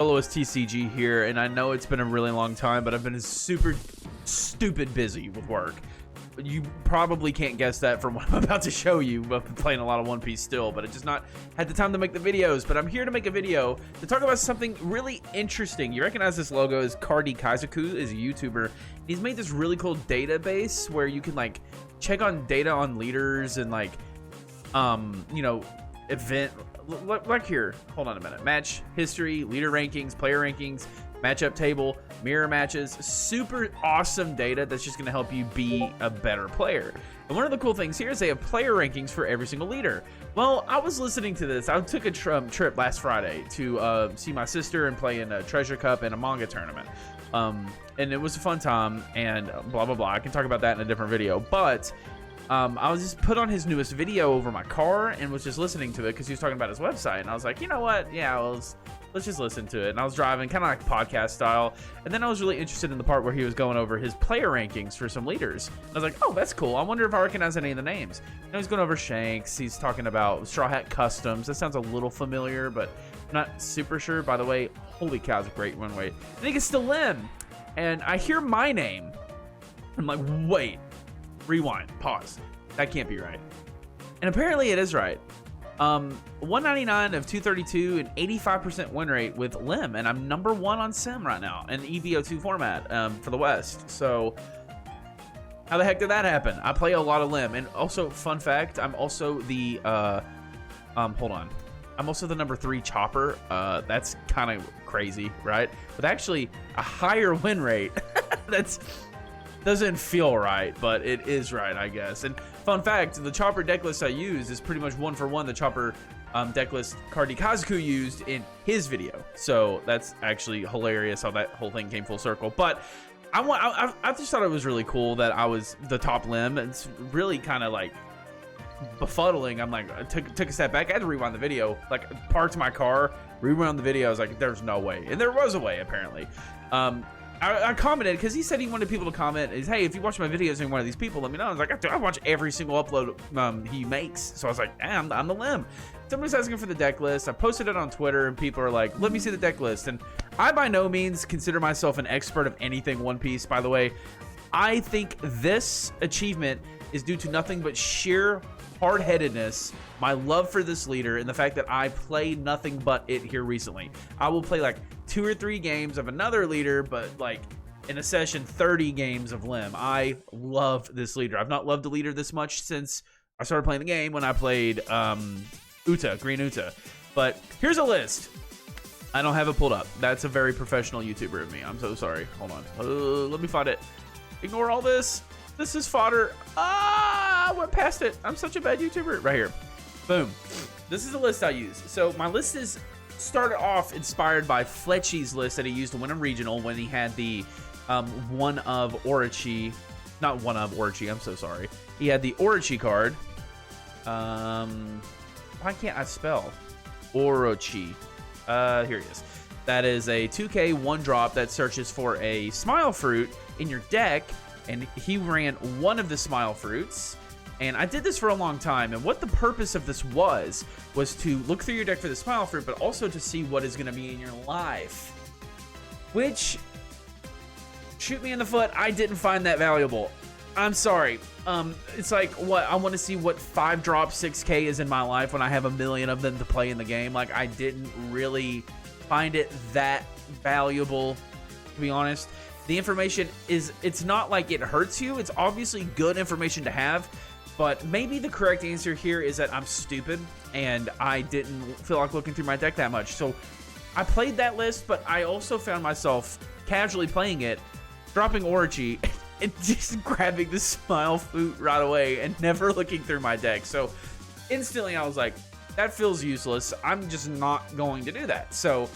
Hello, it's TCG here, and I know it's been a really long time, but I've been super stupid busy with work. You probably can't guess that from what I'm about to show you. I've been playing a lot of One Piece still, but I just not had the time to make the videos. But I'm here to make a video to talk about something really interesting. You recognize this logo as Cardi Kaizoku is a YouTuber. He's made this really cool database where you can like check on data on leaders and like you know, event like here. Hold on a minute. Match history, leader rankings, player rankings, matchup table, mirror matches. Super awesome data that's just going to help you be a better player. And one of the cool things here is they have player rankings for every single leader. Well, I was listening to this. I took a trip last Friday to see my sister and play in a treasure cup and a manga tournament. And it was a fun time and blah, blah, blah. I can talk about that in a different video. But I was just put on his newest video over my car and was just listening to it because he was talking about his website. And I was like, you know what? Yeah, let's just listen to it. And I was driving kind of like podcast style. And then I was really interested in the part where he was going over his player rankings for some leaders. And I was like, oh, that's cool. I wonder if I recognize any of the names. And he's going over Shanks. He's talking about Straw Hat Customs. That sounds a little familiar, but I'm not super sure. By the way, holy cow, it's a great one way. I think it's the Lim. And I hear my name. I'm like, wait. Rewind, pause. That can't be right. And apparently it is right. 199 of 232 and 85% win rate with Lim, and I'm number 1 on Sim right now in EVO2 format for the West. So how the heck did that happen? I play a lot of Lim, and also fun fact, I'm also the hold on. I'm also the number 3 chopper. That's kind of crazy, right? With actually a higher win rate. That's doesn't feel right, but it is right, I guess. And fun fact, the chopper deck list I use is pretty much 1-for-1 the chopper deck list Cardi Kaizoku used in his video. So that's actually hilarious how that whole thing came full circle. But I just thought it was really cool that I was the top Lim. It's really kind of like befuddling. I'm like, I took a step back. I had to rewind the video, like parked my car, rewound the video. I was like, there's no way. And there was a way, apparently. I commented because he said he wanted people to comment is, hey, if you watch my videos and you're one of these people, let me know. I was like, I watch every single upload he makes. So I was like, I'm the Lim. Somebody's asking for the deck list. I posted it on Twitter and people are like, let me see the deck list. And I by no means consider myself an expert of anything One Piece, by the way. I think this achievement is due to nothing but sheer hard-headedness, my love for this leader, and the fact that I play nothing but it here recently. I will play like 2 or 3 games of another leader, but like in a session 30 games of Lim. I love this leader. I've not loved a leader this much since I started playing the game when I played Green Uta. But here's a list. I don't have it pulled up. That's a very professional YouTuber of me. I'm so sorry. Hold on. Let me find it. Ignore all this. This is fodder. I went past it. I'm such a bad YouTuber. Right here. Boom. This is the list I use. So my list is started off inspired by Fletchy's list that he used to win a regional when he had the one of Orochi. Not one of Orochi. I'm so sorry. He had the Orochi card. Why can't I spell Orochi? Here it is. That is a 2K 1-drop that searches for a smile fruit in your deck. And he ran one of the smile fruits. And I did this for a long time. And what the purpose of this was to look through your deck for the smile fruit, but also to see what is going to be in your life. Which, shoot me in the foot, I didn't find that valuable. I'm sorry. It's like, what? I want to see what 5-drop 6K is in my life when I have a million of them to play in the game. Like, I didn't really find it that valuable, to be honest. The information is, it's not like it hurts you. It's obviously good information to have, but maybe the correct answer here is that I'm stupid and I didn't feel like looking through my deck that much. So I played that list, but I also found myself casually playing it, dropping Orochi, and just grabbing the smile fruit right away and never looking through my deck. So instantly I was like, that feels useless. I'm just not going to do that. So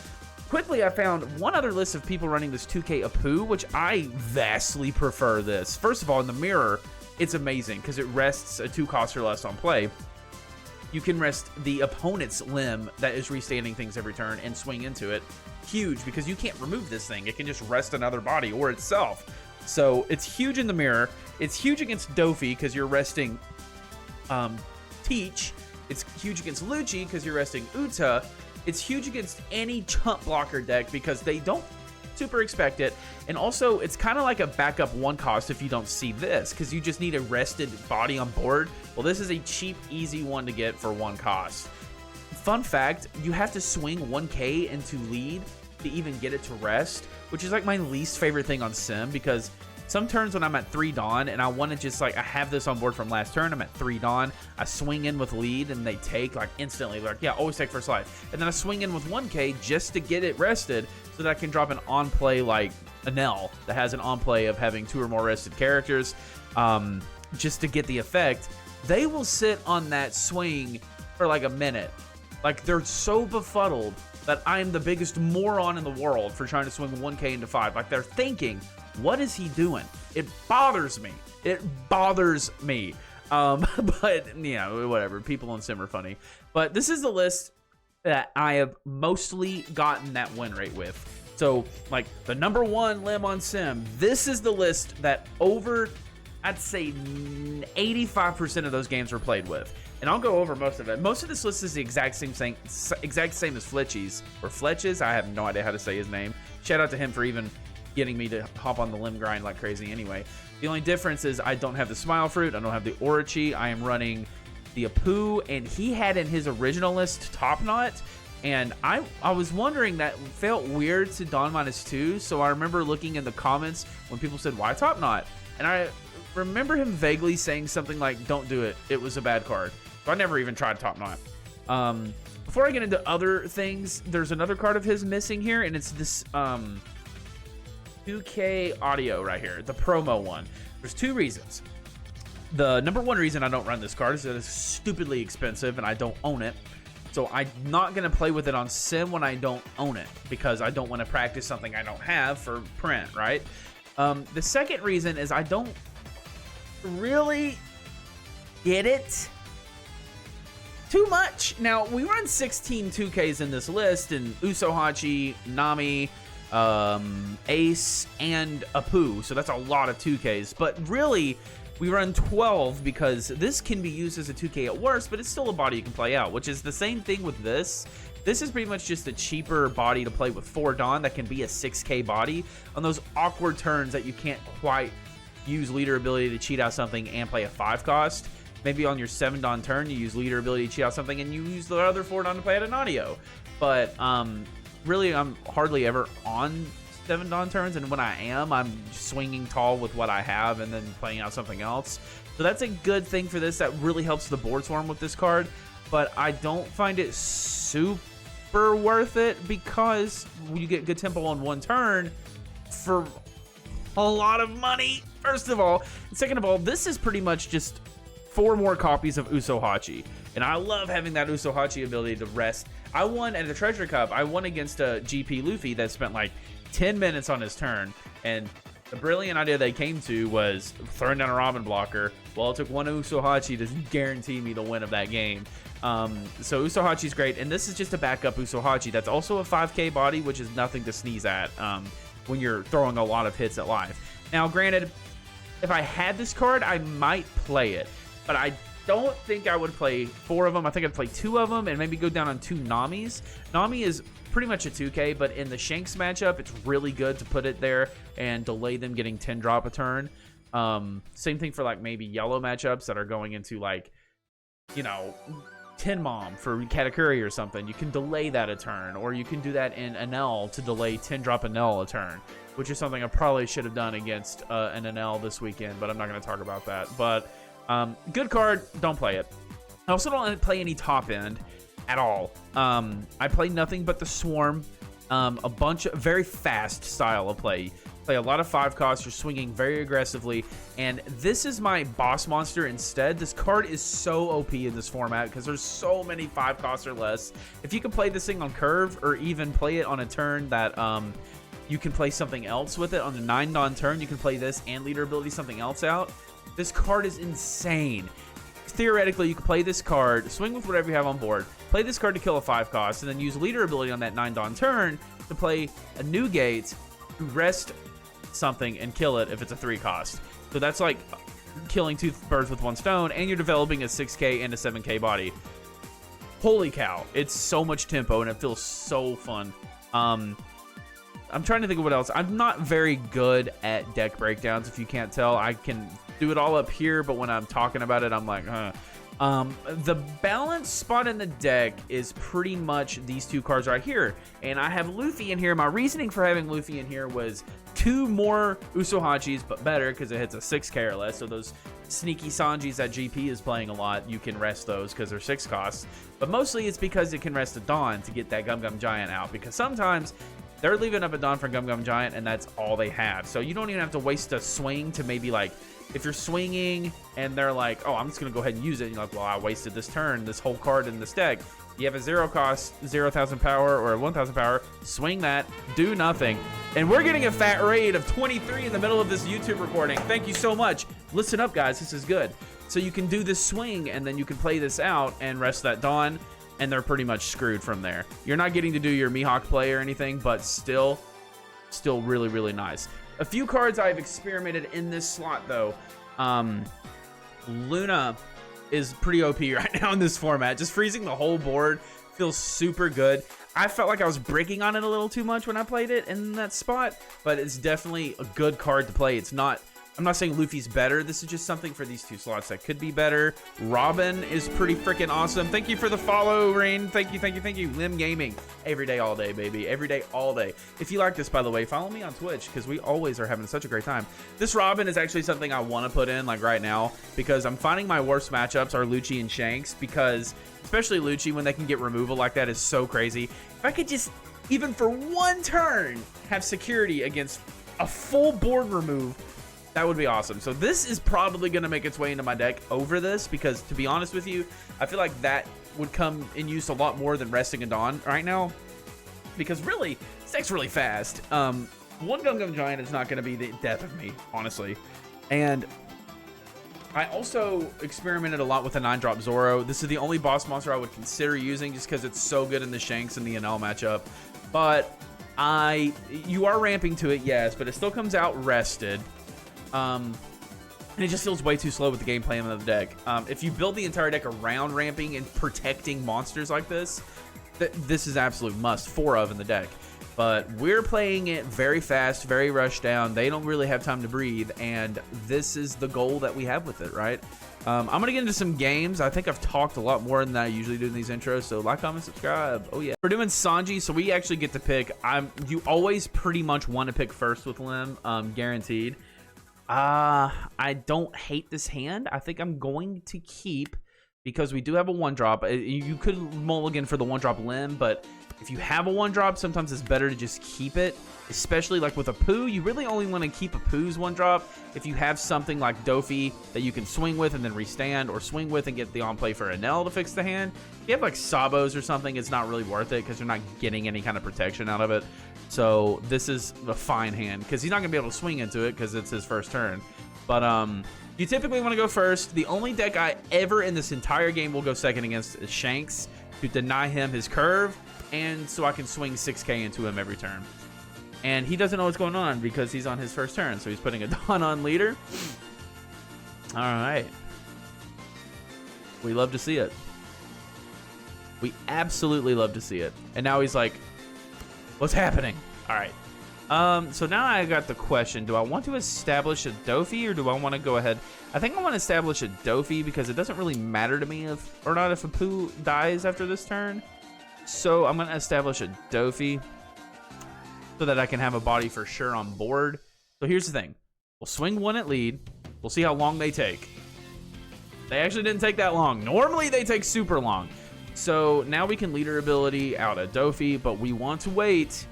quickly, I found one other list of people running this 2K Apu, which I vastly prefer this. First of all, in the mirror, it's amazing because it rests a 2 cost or less on play. You can rest the opponent's Lim that is restanding things every turn and swing into it. Huge, because you can't remove this thing. It can just rest another body or itself. So it's huge in the mirror. It's huge against Dofi because you're resting Teach. It's huge against Lucci because you're resting Uta. It's huge against any chump blocker deck because they don't super expect it, and also it's kind of like a backup 1 cost if you don't see this, because you just need a rested body on board. Well, this is a cheap, easy one to get for 1 cost. Fun fact, you have to swing 1k into lead to even get it to rest, which is like my least favorite thing on Sim, because some turns when I'm at 3 Dawn and I want to just like, I have this on board from last turn, I'm at 3 Dawn, I swing in with lead and they take like instantly, like, yeah, always take first life. And then I swing in with 1k just to get it rested so that I can drop an on play like Anel that has an on play of having 2 or more rested characters, just to get the effect. They will sit on that swing for like a minute. Like, they're so befuddled that I'm the biggest moron in the world for trying to swing 1k into 5. Like, they're thinking, what is he doing? It bothers me. It bothers me. But, you know, whatever. People on Sim are funny. But this is the list that I have mostly gotten that win rate with. So, like, the #1 Lim on Sim, this is the list that over, I'd say 85% of those games were played with. And I'll go over most of it. Most of this list is the exact same thing, exact same as Fletchy's, or Fletch's. I have no idea how to say his name. Shout out to him for even getting me to hop on the Lim grind like crazy anyway. The only difference is I don't have the Smile Fruit, I don't have the Orochi, I am running the Apu, and he had in his original list Top Knot, and I was wondering, that felt weird to Dawn -2, so I remember looking in the comments when people said, why Top Knot? And I remember him vaguely saying something like, don't do it, it was a bad card. So I never even tried Top Knot. Before I get into other things, there's another card of his missing here, and it's this 2K audio right here, the promo one. There's 2 reasons. The #1 reason I don't run this card is that it's stupidly expensive and I don't own it. So I'm not going to play with it on Sim when I don't own it, because I don't want to practice something I don't have for print, right? The second reason is I don't really get it too much. Now, we run 16 2Ks in this list, and Usohachi, Nami, Ace, and Apu, so that's a lot of 2Ks, but really we run 12 because this can be used as a 2K at worst, but it's still a body you can play out, which is the same thing with this. This is pretty much just a cheaper body to play with 4 Dawn that can be a 6K body on those awkward turns that you can't quite use leader ability to cheat out something and play a 5 cost. Maybe on your 7 Dawn turn, you use leader ability to cheat out something and you use the other 4 Dawn to play at an audio. But really, I'm hardly ever on 7 Dawn turns, and when I am, I'm swinging tall with what I have and then playing out something else. So that's a good thing for this. That really helps the board swarm with this card, but I don't find it super worth it because you get good tempo on 1 turn for a lot of money, first of all. And second of all, this is pretty much just 4 more copies of Usohachi, and I love having that Usohachi ability to rest. I won at the Treasure Cup. I won against a GP Luffy that spent like 10 minutes on his turn, and the brilliant idea they came to was throwing down a Robin blocker. Well, it took 1 Usohachi to guarantee me the win of that game. So Usohachi's great, and this is just a backup Usohachi that's also a 5K body, which is nothing to sneeze at when you're throwing a lot of hits at live. Now, granted, if I had this card, I might play it, but I don't think I would play 4 of them. I think I'd play 2 of them and maybe go down on 2 Namis. Nami is pretty much a 2K, but in the Shanks matchup, it's really good to put it there and delay them getting 10 drop a turn. Same thing for like maybe yellow matchups that are going into like, you know, 10 Mom for Katakuri or something. You can delay that a turn, or you can do that in Anel to delay 10 drop Anel a turn, which is something I probably should have done against an Anel this weekend, but I'm not going to talk about that. But good card, don't play it. I also don't play any top end at all. I play nothing but the Swarm, a bunch of very fast style of play. Play a lot of 5 costs, you're swinging very aggressively, and this is my boss monster instead. This card is so OP in this format because there's so many 5 costs or less. If you can play this thing on curve, or even play it on a turn that you can play something else with it, on the 9 Dawn turn, you can play this and leader ability something else out. This card is insane. Theoretically, you can play this card, swing with whatever you have on board, play this card to kill a 5 cost, and then use leader ability on that 9 Dawn turn to play a new gate to rest something and kill it if it's a 3 cost. So that's like killing 2 birds with 1 stone, and you're developing a 6K and a 7K body. holy cow, it's so much tempo and it feels so fun. I'm trying to think of what else. I'm not very good at deck breakdowns, if you can't tell. I can do it all up here, but when I'm talking about it, I'm like, the balance spot in the deck is pretty much these two cards right here. And I have Luffy in here. My reasoning for having Luffy in here was 2 more Usohachis, but better because it hits a 6k or less. So those sneaky Sanjis that GP is playing a lot, you can rest those because they're 6 costs. But mostly it's because it can rest a Dawn to get that Gum Gum Giant out, because sometimes they're leaving up a Dawn for Gum Gum Giant and that's all they have. So you don't even have to waste a swing to maybe, like, if you're swinging and they're like, oh, I'm just going to go ahead and use it. And you're like, well, I wasted this turn, this whole card in this deck. You have a 0 cost, 0,000 power or 1,000 power. Swing that, do nothing. And we're getting a fat raid of 23 in the middle of this YouTube recording. Thank you so much. Listen up, guys. This is good. So you can do this swing and then you can play this out and rest that Dawn. And they're pretty much screwed from there. You're not getting to do your Mihawk play or anything, but still really, really nice. A few cards I've experimented in this slot, though. Luna is pretty OP right now in this format. Just freezing the whole board feels super good. I felt like I was breaking on it a little too much when I played it in that spot, but it's definitely a good card to play. It's not... I'm not saying Luffy's better. This is just something for these 2 slots that could be better. Robin is pretty freaking awesome. Thank you for the follow, Rain. Thank you, thank you, thank you. Lim Gaming. Every day, all day, baby. Every day, all day. If you like this, by the way, follow me on Twitch, because we always are having such a great time. This Robin is actually something I want to put in, like, right now, because I'm finding my worst matchups are Lucci and Shanks, because, especially Lucci, when they can get removal like that, is so crazy. If I could just, even for 1 turn, have security against a full board remove, that would be awesome. So this is probably going to make its way into my deck over this, because to be honest with you, I feel like that would come in use a lot more than resting a Dawn right now, because really, this deck's really fast. 1 Gum Gum Giant is not going to be the death of me, honestly. And I also experimented a lot with a 9-drop Zoro. This is the only boss monster I would consider using just because it's so good in the Shanks and the NL matchup. But you are ramping to it, yes, but it still comes out rested. And it just feels way too slow with the game plan of the deck. If you build the entire deck around ramping and protecting monsters like this, this is absolute must 4 of in the deck. But we're playing it very fast, very rushed down. They don't really have time to breathe, and this is the goal that we have with it, right? I'm going to get into some games. I think I've talked a lot more than I usually do in these intros, so like, comment, subscribe. Oh, yeah. We're doing Sanji, so we actually get to pick. You always pretty much want to pick first with Lim, guaranteed. I don't hate this hand. I think I'm going to keep, because we do have a 1-drop. You could mulligan for the 1-drop Lim, but if you have a 1-drop, sometimes it's better to just keep it, especially like with a Pooh. You really only want to keep a Pooh's 1-drop if you have something like Dofi that you can swing with and then restand, or swing with and get the on play for a Nell to fix the hand. If you have like Sabos or something, it's not really worth it because you're not getting any kind of protection out of it. So this is a fine hand because he's not going to be able to swing into it because it's his first turn. But you typically want to go first. The only deck I ever in this entire game will go second against is Shanks, to deny him his curve, and so I can swing 6k into him every turn. And he doesn't know what's going on because he's on his first turn, so he's putting a Dawn on leader. All right. We love to see it. We absolutely love to see it. And now he's like, what's happening? All right. So now I got the question, do I want to establish a Dofi, or do I want to go ahead? I think I want to establish a Dofi because it doesn't really matter to me if or not if a Pooh dies after this turn. So I'm going to establish a Dofi so that I can have a body for sure on board. So here's the thing. We'll swing 1 at lead. We'll see how long they take. They actually didn't take that long. Normally they take super long. So now we can leader ability out a Dofi, but we want to wait.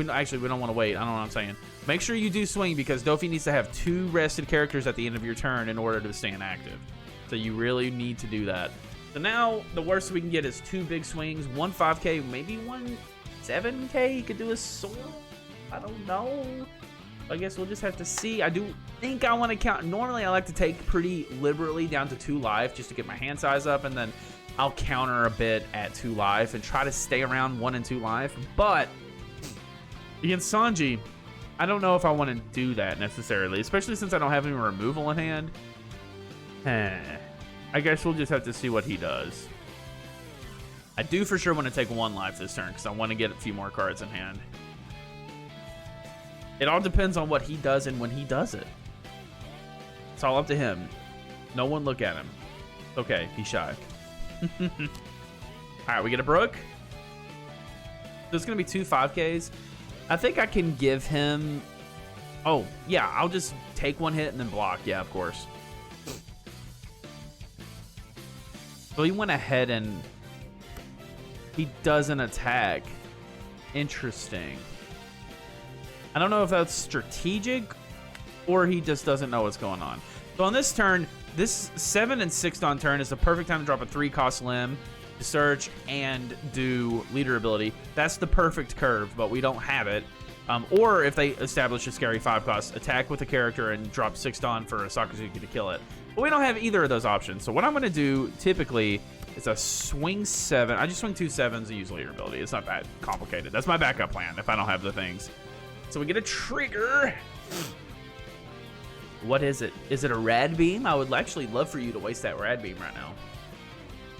Actually, we don't want to wait. I don't know what I'm saying. Make sure you do swing because Dofi needs to have 2 rested characters at the end of your turn in order to stay inactive. So you really need to do that. So now the worst we can get is 2 big swings, 1 5k, maybe 1 7k. You could do a sword. I don't know. I guess we'll just have to see. I do think I want to count. Normally, I like to take pretty liberally down to 2 life just to get my hand size up, and then I'll counter a bit at 2 life and try to stay around 1 and 2 life. But against Sanji, I don't know if I want to do that necessarily, especially since I don't have any removal in hand. I guess we'll just have to see what he does. I do for sure want to take 1 life this turn because I want to get a few more cards in hand. It all depends on what he does and when he does it. It's all up to him. No one look at him. Okay, he's shy. All right, we get a Brook. There's going to be 2 5Ks. I think I can give him... Oh, yeah, I'll just take 1 hit and then block. Yeah, of course. So he went ahead and... He doesn't attack. Interesting. I don't know if that's strategic or he just doesn't know what's going on. So on this turn, this 7 and 6 on turn is the perfect time to drop a 3-cost limb, to search, and do leader ability. That's the perfect curve, but we don't have it. Or if they establish a scary 5-cost, attack with a character and drop 6 Dawn for a Sakazuki to kill it. But we don't have either of those options. So what I'm going to do typically is a swing 7. I just swing 2 7s and use leader ability. It's not that complicated. That's my backup plan if I don't have the things. So we get a trigger. What is it? Is it a rad beam? I would actually love for you to waste that rad beam right now.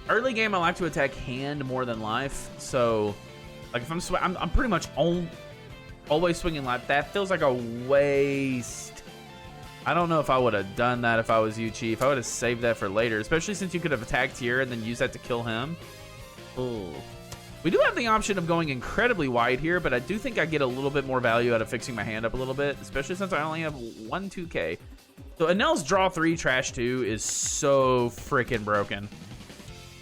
Early game, I like to attack hand more than life. So, like if I'm pretty much always swinging life. That feels like a waste. I don't know if I would have done that if I was you, Chief. I would have saved that for later, especially since you could have attacked here and then used that to kill him. Oh. We do have the option of going incredibly wide here, but I do think I get a little bit more value out of fixing my hand up a little bit, especially since I only have 1 2K. So Anel's draw 3, trash 2 is so freaking broken.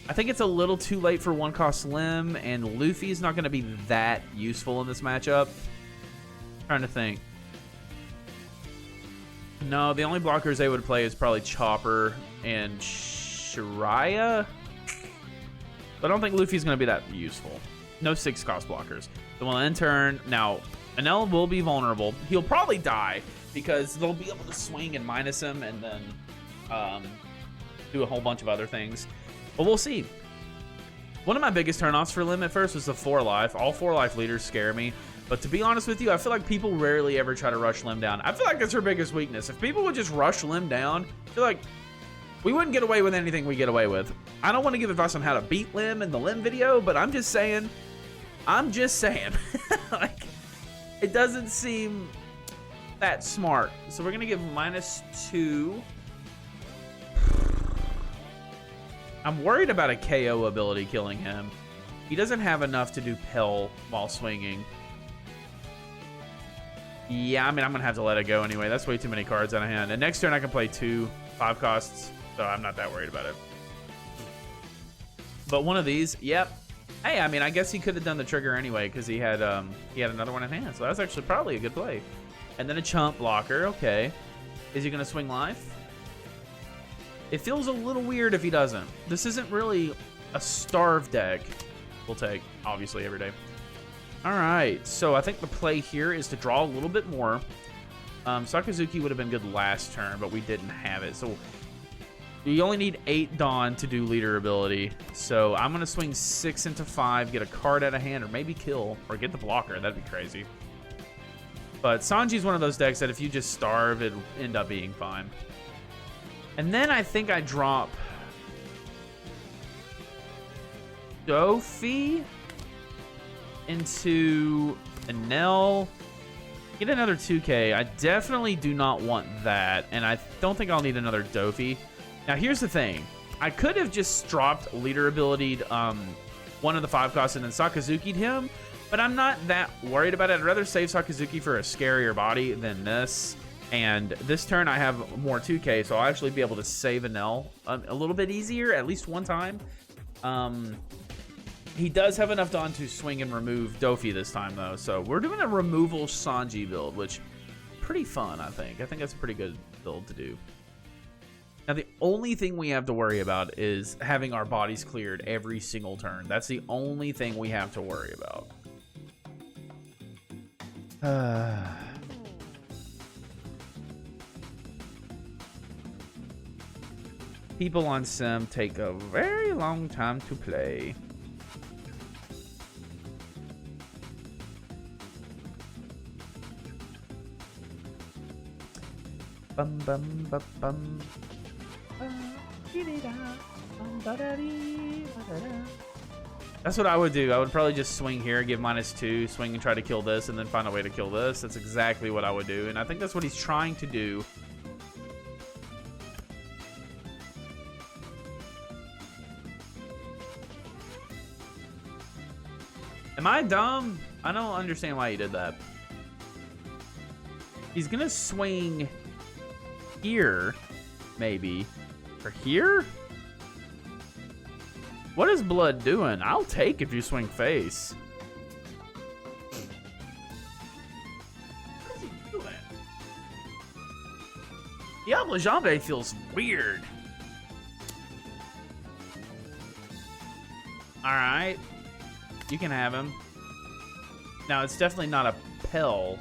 I think it's a little too late for 1-cost limb, and Luffy's not going to be that useful in this matchup. Trying to think. No, the only blockers they would play is probably Chopper and Shiraya. But I don't think Luffy's going to be that useful. No 6-cost blockers. So we'll end turn. Now, Enel will be vulnerable. He'll probably die because they'll be able to swing and minus him and then do a whole bunch of other things. But we'll see. One of my biggest turnoffs for Lim at first was the 4 life. All 4 life leaders scare me. But to be honest with you, I feel like people rarely ever try to rush Lim down. I feel like that's her biggest weakness. If people would just rush Lim down, I feel like we wouldn't get away with anything we get away with. I don't want to give advice on how to beat Lim in the Lim video, but I'm just saying. Like, it doesn't seem that smart. So we're going to give -2. I'm worried about a KO ability killing him. He doesn't have enough to do Pell while swinging. Yeah, I mean, I'm going to have to let it go anyway. That's way too many cards on hand. And next turn, I can play 2 5-costs. So I'm not that worried about it. But one of these, yep. Hey, I mean, I guess he could have done the trigger anyway because he had another one in hand. So that's actually probably a good play. And then a chump blocker. Okay. Is he going to swing life? It feels a little weird if he doesn't. This isn't really a starve deck. We'll take, obviously, every day. All right. So I think the play here is to draw a little bit more. Sakazuki would have been good last turn, but we didn't have it. So you only need 8 Dawn to do leader ability. So I'm going to swing 6 into 5, get a card out of hand, or maybe kill, or get the blocker. That'd be crazy. But Sanji's one of those decks that if you just starve, it'll end up being fine. And then I think I drop Dofi into Enel. Get another 2K. I definitely do not want that, and I don't think I'll need another Dofi. Now, here's the thing. I could have just dropped leader abilitied one of the 5-costs and then Sakazuki'd him, but I'm not that worried about it. I'd rather save Sakazuki for a scarier body than this. And this turn, I have more 2K, so I'll actually be able to save Enel a little bit easier, at least one time. He does have enough Dawn to swing and remove Dofi this time, though. So we're doing a removal Sanji build, which pretty fun, I think. I think that's a pretty good build to do. Now, the only thing we have to worry about is having our bodies cleared every single turn. That's the only thing we have to worry about. People on Sim take a very long time to play. Bum bum bum bum. That's what I would do. I would probably just swing here, give -2, swing and try to kill this, and then find a way to kill this. That's exactly what I would do, and I think that's what he's trying to do. Am I dumb? I don't understand why he did that. He's gonna swing here, maybe. Or here? What is blood doing? I'll take if you swing face. What is he doing? Diablo Jambe feels weird. Alright. You can have him. Now, it's definitely not a pill.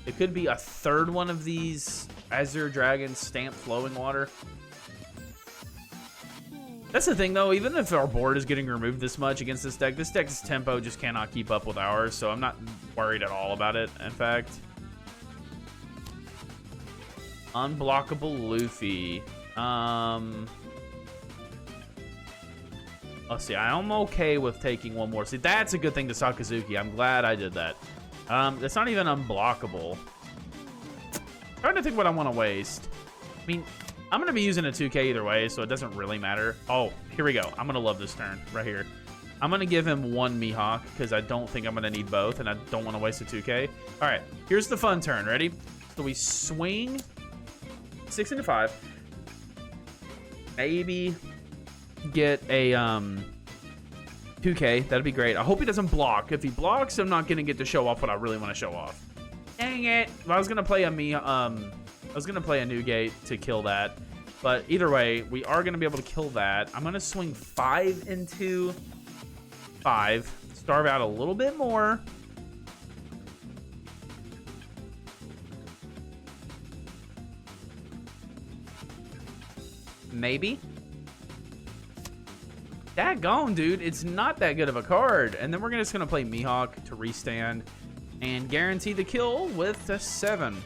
It could be a third one of these Azure Dragon Stamp Flowing Water. That's the thing, though. Even if our board is getting removed this much against this deck's tempo just cannot keep up with ours, so I'm not worried at all about it, in fact. Unblockable Luffy. Let's see. I'm okay with taking one more. See, that's a good thing to Sakazuki. I'm glad I did that. It's not even unblockable. I'm trying to think what I want to waste. I mean, I'm going to be using a 2K either way, so it doesn't really matter. Oh, here we go. I'm going to love this turn right here. I'm going to give him one Mihawk because I don't think I'm going to need both, and I don't want to waste a 2K. All right, here's the fun turn. Ready? So we swing 6 into 5. Maybe get a 2K. That'd be great. I hope he doesn't block. If he blocks, I'm not going to get to show off what I really want to show off. Dang it. I was going to play a Newgate to kill that. But either way, we are going to be able to kill that. I'm going to swing 5 into 5. Starve out a little bit more. Maybe. Daggone, dude. It's not that good of a card. And then we're just going to play Mihawk to restand and guarantee the kill with a 7.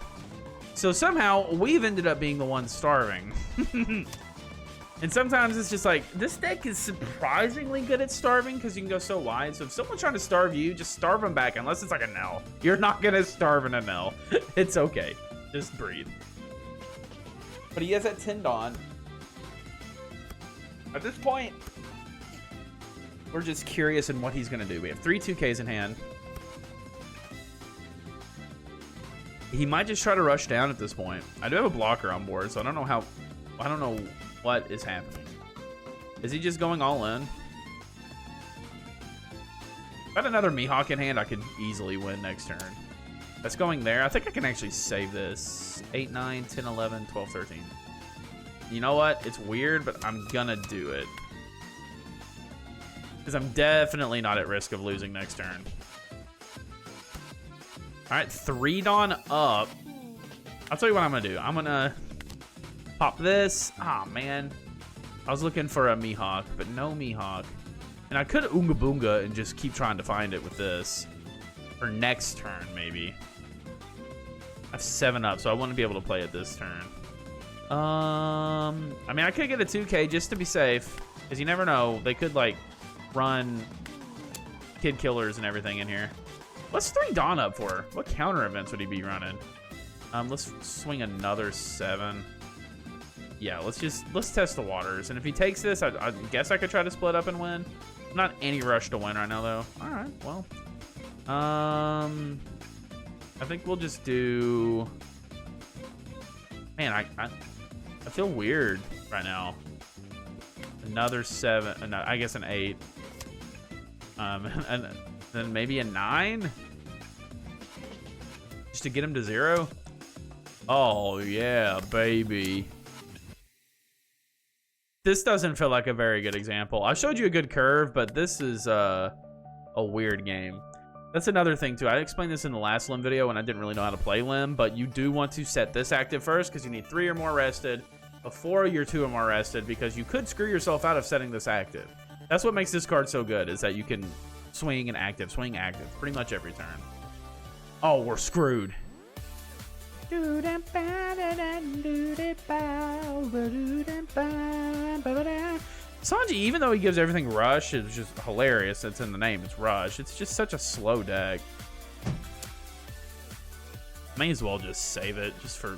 So somehow, we've ended up being the ones starving. And sometimes it's just like, this deck is surprisingly good at starving because you can go so wide. So if someone's trying to starve you, just starve them back unless it's like a Nell. You're not going to starve in a Nell. It's okay. Just breathe. But he has that Tendon. At this point, we're just curious in what he's going to do. We have 3 2Ks in hand. He might just try to rush down at this point. I do have a blocker on board, so I don't know what is happening. Is he just going all in? If I had another Mihawk in hand, I could easily win next turn. That's going there. I think I can actually save this. 8, 9, 10, 11, 12, 13. You know what? It's weird, but I'm gonna do it. Because I'm definitely not at risk of losing next turn. All right, 3 Dawn up. I'll tell you what I'm gonna do. I'm gonna pop this. Ah, man. I was looking for a Mihawk, but no Mihawk. And I could Oonga Boonga and just keep trying to find it with this. For next turn, maybe. I have 7 up, so I wouldn't be able to play it this turn. I mean, I could get a 2K just to be safe. Because you never know. They could, like, run Kid Killers and everything in here. What's 3 Dawn up for? What counter events would he be running? Let's swing another 7. Yeah, let's test the waters. And if he takes this, I guess I could try to split up and win. Not any rush to win right now, though. All right, well. I think we'll just do... Man, I feel weird right now. Another 7. No, I guess an 8. And then maybe a 9? Just to get him to 0? Oh, yeah, baby. This doesn't feel like a very good example. I showed you a good curve, but this is a weird game. That's another thing, too. I explained this in the last Lim video, and I didn't really know how to play Lim, but you do want to set this active first, because you need 3 or more rested before you're 2 or more rested, because you could screw yourself out of setting this active. That's what makes this card so good, is that you can swing active, pretty much every turn. Oh, we're screwed. Sanji, even though he gives everything Rush, it's just hilarious. It's in the name. It's Rush. It's just such a slow deck. May as well just save it just for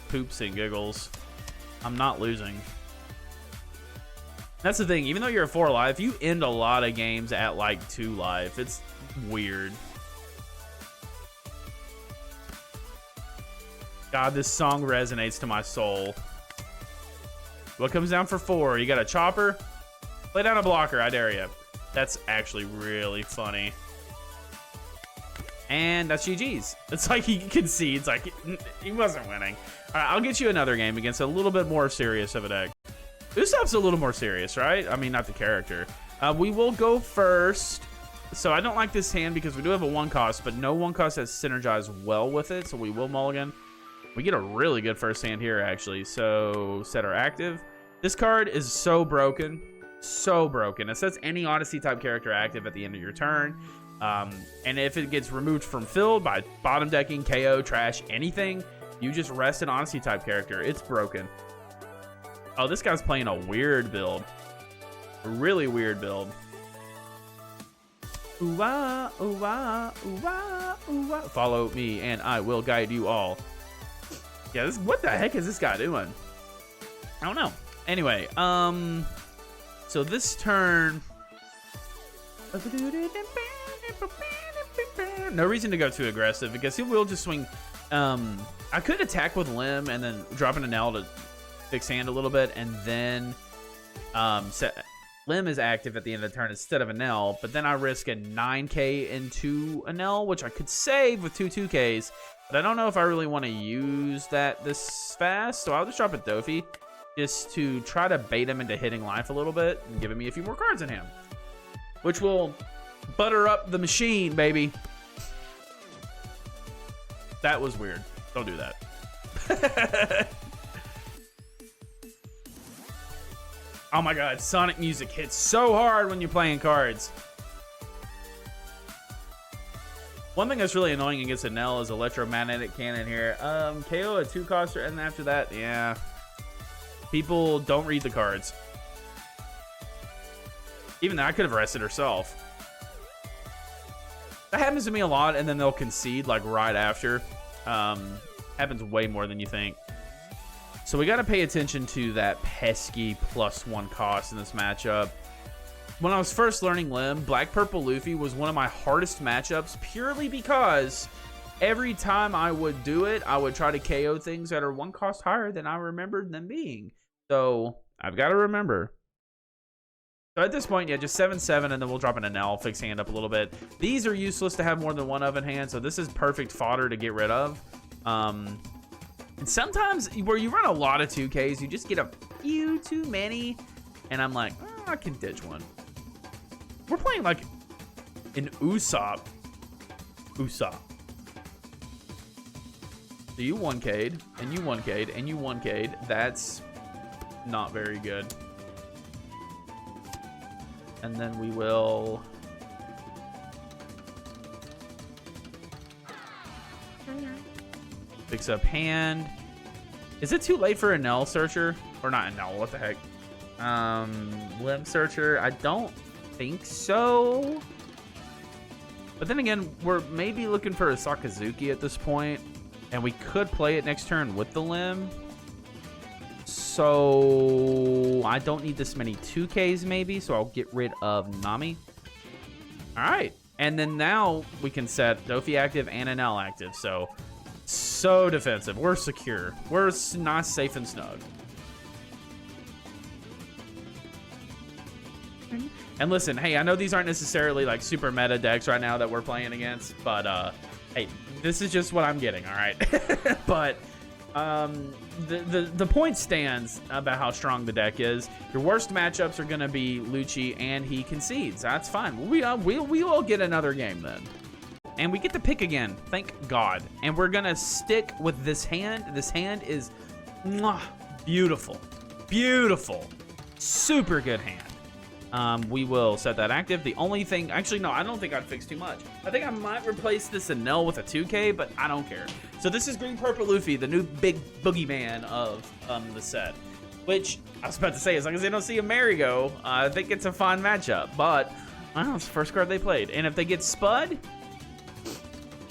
poops and giggles. I'm not losing. That's the thing. Even though you're at 4 life, you end a lot of games at like 2 life. It's weird. God, this song resonates to my soul. What comes down for 4? You got a chopper? Play down a blocker, I dare you. That's actually really funny. And that's GG's. It's like he concedes, like he wasn't winning. All right, I'll get you another game against a little bit more serious of a deck. Usopp's a little more serious, right? I mean, not the character. We will go first. So I don't like this hand because we do have a 1 cost, but no 1 cost has synergized well with it. So we will mulligan. We get a really good first hand here, actually. So set our active. This card is so broken. So broken. It sets any Odyssey type character active at the end of your turn. And if it gets removed from field by bottom decking, KO, trash, anything, you just rest an Odyssey type character. It's broken. Oh, this guy's playing a weird build. A really weird build. Ooh-wah, ooh-wah, ooh-wah, ooh-wah. Follow me and I will guide you all. Yeah, what the heck is this guy doing? I don't know. Anyway, so this turn, no reason to go too aggressive because he will just swing. I could attack with Lim and then drop in an L to fix hand a little bit, and then Lim is active at the end of the turn instead of an L, but then I risk a 9k into an L, which I could save with 2/2ks. But I don't know if I really want to use that this fast, so I'll just drop a Dofi just to try to bait him into hitting life a little bit and giving me a few more cards in hand, which will butter up the machine, baby. That was weird. Don't do that. Oh my God, Sonic music hits so hard when you're playing cards. One thing that's really annoying against a Nell is electromagnetic cannon here. KO a 2-coster, and after that, yeah. People don't read the cards. Even though I could have rested herself. That happens to me a lot, and then they'll concede like right after. Happens way more than you think. So we got to pay attention to that pesky +1 cost in this matchup. When I was first learning Lim, Black Purple Luffy was one of my hardest matchups purely because every time I would do it, I would try to KO things that are 1 cost higher than I remembered them being. So I've got to remember. So at this point, yeah, just 7/7, and then we'll drop in an L, fix hand up a little bit. These are useless to have more than 1 of in hand, so this is perfect fodder to get rid of. And sometimes where you run a lot of 2Ks, you just get a few too many, and I'm like, oh, I can ditch one. We're playing like an Usopp. So you 1K'd, and you 1K'd, and you 1K'd. That's not very good. And then we will... fix up hand. Is it too late for a Nell searcher? Or not a Nell, what the heck? Lim searcher, I don't think so. But then again, we're maybe looking for a Sakazuki at this point, and we could play it next turn with the Lim. So I don't need this many 2Ks maybe, so I'll get rid of Nami. All right, and then now we can set Dofi active and an L active. So defensive. We're secure. We're not safe and snug. And listen, hey, I know these aren't necessarily like super meta decks right now that we're playing against, but hey, this is just what I'm getting, all right? But the point stands about how strong the deck is. Your worst matchups are going to be Lucci, and he concedes. That's fine. We will get another game then. And we get to pick again, thank God. And we're going to stick with this hand. This hand is beautiful. Beautiful. Super good hand. We will set that active. The only thing, actually, no, I don't think I'd fix too much. I think I might replace this Nell with a 2K, but I don't care. So this is Green Purple Luffy, the new big boogeyman of the set. which I was about to say, as long as they don't see a Marigo, I think it's a fine matchup. But I don't know, it's the first card they played. And if they get Spud,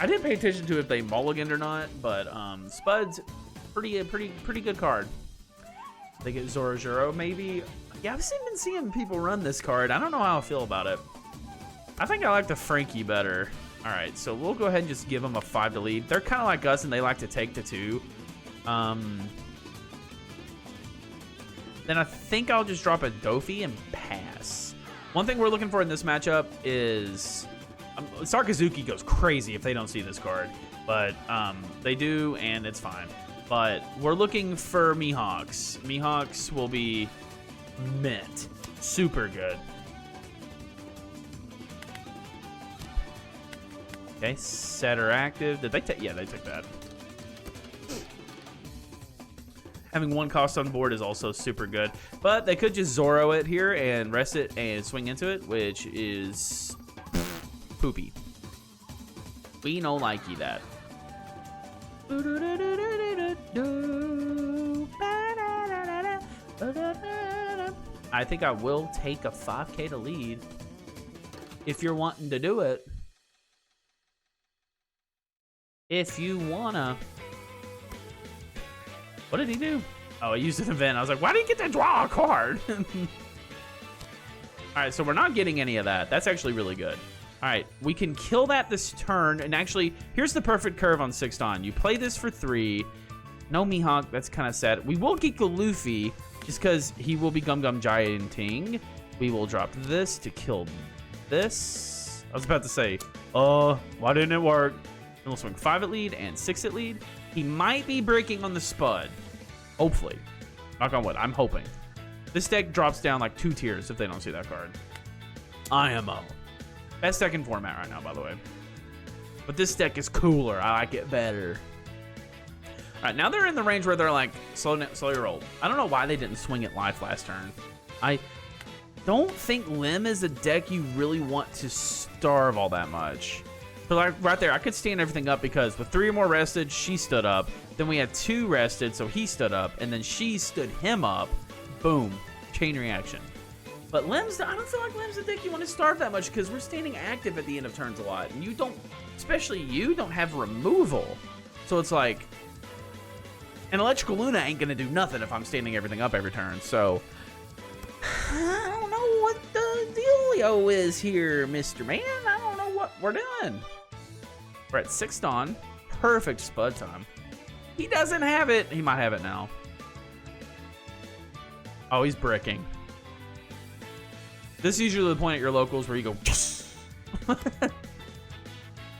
I didn't pay attention to if they mulliganed or not, but Spud's pretty good card. They get Zorojuro, maybe. Yeah, I've been seeing people run this card. I don't know how I feel about it. I think I like the Frankie better. All right, so we'll go ahead and just give them a 5 to lead. They're kind of like us, and they like to take the 2. Then I think I'll just drop a Dofi and pass. One thing we're looking for in this matchup is Sakazuki goes crazy if they don't see this card, but they do, and it's fine. But we're looking for Mihawks. Mihawks will be mint. Super good. Okay, setter active. Did they take? Yeah, they took that. Having 1 cost on board is also super good. But they could just Zoro it here and rest it and swing into it, which is poopy. We no likey that. I think I will take a 5K to lead if you're wanting to do it. If you wanna. What did he do? Oh, he used an event. I was like, why did he get to draw a card? All right, so we're not getting any of that. That's actually really good. All right, we can kill that this turn. And actually, here's the perfect curve on 6 Dawn. You play this for 3. No Mihawk, that's kind of sad. We will get Luffy just because he will be Gum Gum Gianting. We will drop this to kill this. I was about to say, why didn't it work? And we'll swing 5 at lead and 6 at lead. He might be breaking on the Spud. Hopefully. Knock on wood. I'm hoping. This deck drops down like 2 tiers if they don't see that card. IMO. Best deck in format right now, by the way. But this deck is cooler. I like it better. All right, now they're in the range where they're like, slow your roll. I don't know why they didn't swing it live last turn. I don't think Lim is a deck you really want to starve all that much. So like right there, I could stand everything up because with 3 or more rested, she stood up. Then we had 2 rested, so he stood up. And then she stood him up. Boom. Chain reaction. But Lim's, I don't feel like Lim's a deck you want to starve that much because we're standing active at the end of turns a lot. And you don't, especially you, don't have removal. So it's like, an Electrical Luna ain't going to do nothing if I'm standing everything up every turn. So, I don't know what the dealio is here, Mr. Man. I don't know what we're doing. We're at 6 Dawn. Perfect Spud time. He doesn't have it. He might have it now. Oh, he's bricking. This is usually the point at your locals where you go, yes!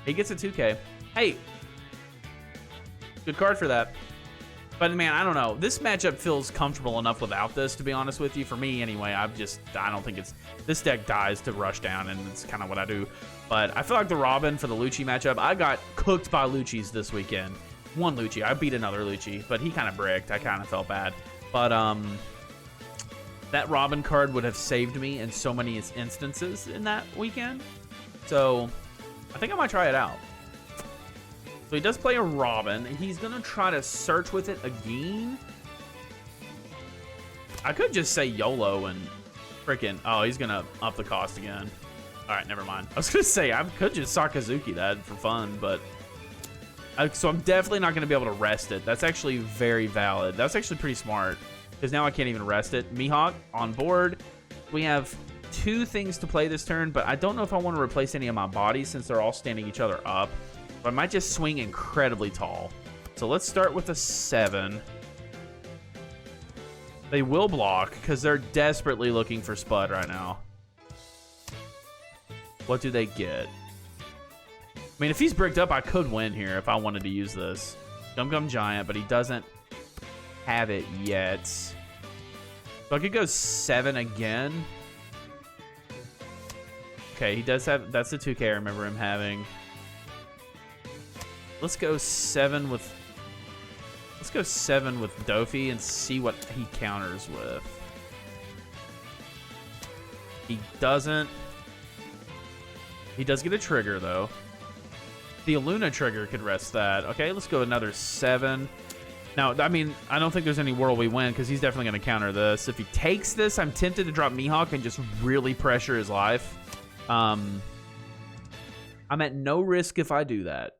He gets a 2K. Hey, good card for that. But man, I don't know. This matchup feels comfortable enough without this, to be honest with you. For me, anyway, I don't think it's... This deck dies to rush down, and it's kind of what I do. But I feel like the Robin for the Lucci matchup, I got cooked by Lucci's this weekend. One Lucci. I beat another Lucci, but he kind of bricked. I kind of felt bad. But that Robin card would have saved me in so many instances in that weekend. So I think I might try it out. So he does play a Robin. He's going to try to search with it again. I could just say YOLO and freaking... Oh, he's going to up the cost again. All right, never mind. I was going to say, I could just Sakazuki that for fun, but... So I'm definitely not going to be able to rest it. That's actually very valid. That's actually pretty smart, because now I can't even rest it. Mihawk on board. We have 2 things to play this turn, but I don't know if I want to replace any of my bodies since they're all standing each other up. But I might just swing incredibly tall. So let's start with a 7. They will block because they're desperately looking for Spud right now. What do they get? I mean, if he's bricked up, I could win here if I wanted to use this. Gum Gum Giant, but he doesn't have it yet. So I could go 7 again. Okay, he does have... That's the 2K I remember him having. Let's go 7 with... Let's go 7 with Dofi and see what he counters with. He doesn't... He does get a trigger, though. The Luna trigger could rest that. Okay, let's go another 7. Now, I mean, I don't think there's any world we win because he's definitely going to counter this. If he takes this, I'm tempted to drop Mihawk and just really pressure his life. I'm at no risk if I do that.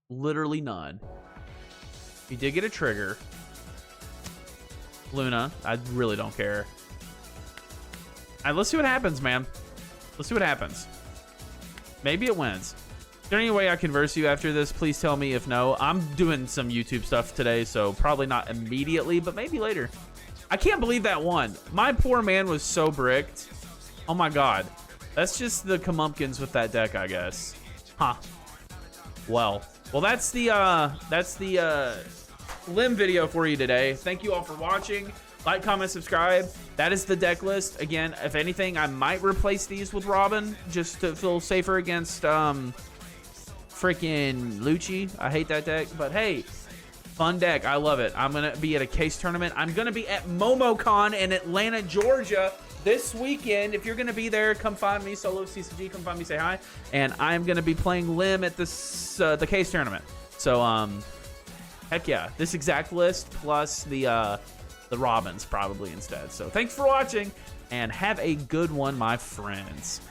Literally none. He did get a trigger. Luna, I really don't care. All right, let's see what happens, man. Let's see what happens. Maybe it wins. Is there any way I can verse you after this? Please tell me. If no, I'm doing some YouTube stuff today, so probably not immediately, but maybe later. I can't believe that one. My poor man was so bricked. Oh my god. That's just the Kamumpkins with that deck, I guess. Huh. Well, that's the Lim video for you today. Thank you all for watching. Like, comment, subscribe. That is the deck list. Again, if anything, I might replace these with Robin just to feel safer against freaking Lucci. I hate that deck, but hey, fun deck. I love it. I'm gonna be at a case tournament. I'm gonna be at MomoCon in Atlanta, Georgia this weekend. If you're gonna be there, come find me. Solo CCG, come find me, say hi. And I'm gonna be playing Lim at this the case tournament. So heck yeah, this exact list plus the Robins probably instead. So thanks for watching and have a good one, my friends.